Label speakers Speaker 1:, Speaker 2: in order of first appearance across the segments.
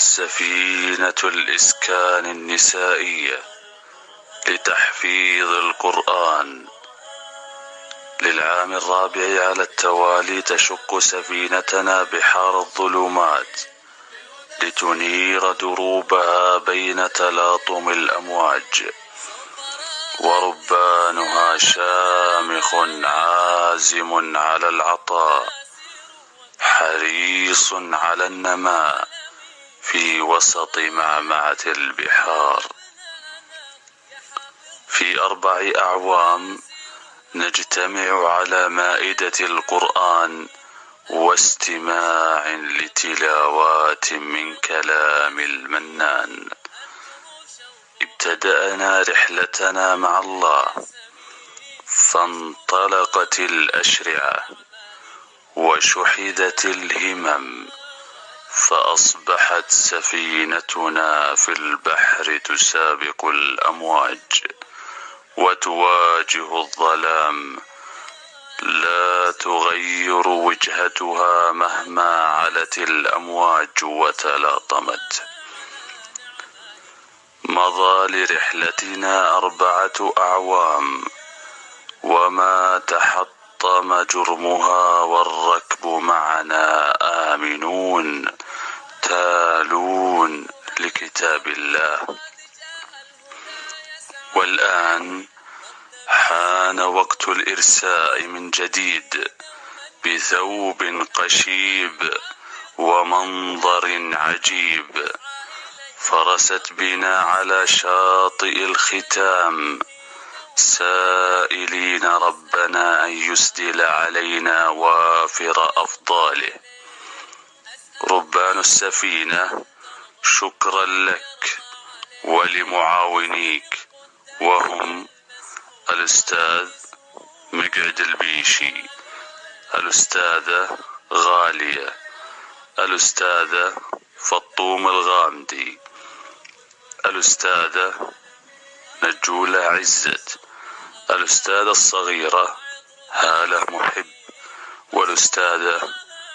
Speaker 1: سفينة الاسكان النسائية لتحفيظ القرآن. للعام الرابع على التوالي تشق سفينتنا بحار الظلمات لتنير دروبها بين تلاطم الأمواج، وربانها شامخ عازم على العطاء، حريص على النماء في وسط معمعة البحار. في 4 أعوام نجتمع على مائدة القرآن واستماع لتلاوات من كلام المنان. ابتدأنا رحلتنا مع الله، فانطلقت الأشرعة وشحذت الهمم، فأصبحت سفينتنا في البحر تسابق الأمواج وتواجه الظلام، لا تغير وجهتها مهما علت الأمواج وتلاطمت. مضى لرحلتنا 4 أعوام وما تحطم جرمها، والركب معنا آمنون تالون لكتاب الله. والآن حان وقت الإرساء من جديد بثوب قشيب ومنظر عجيب، فرست بنا على شاطئ الختام سائلين ربنا أن يسدل علينا وافر أفضاله. ربان السفينة شكرا لك ولمعاونيك، وهم الأستاذ مقعد البيشي، الأستاذة غالية، الأستاذة فطوم الغامدي، الأستاذة نجولة عزت، الأستاذة الصغيرة هالة محب، والأستاذة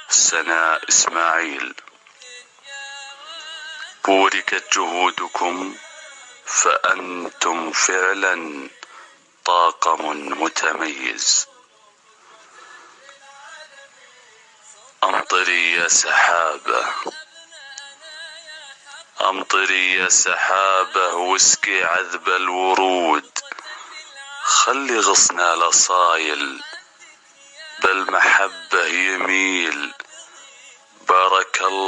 Speaker 1: سناء إسماعيل. بوركت جهودكم، فأنتم فعلا طاقم متميز. أمطري يا سحابة، أمطري يا سحابة واسقي عذب الورود، خلي غصنا لصايل بالمحبة يميل. بارك الله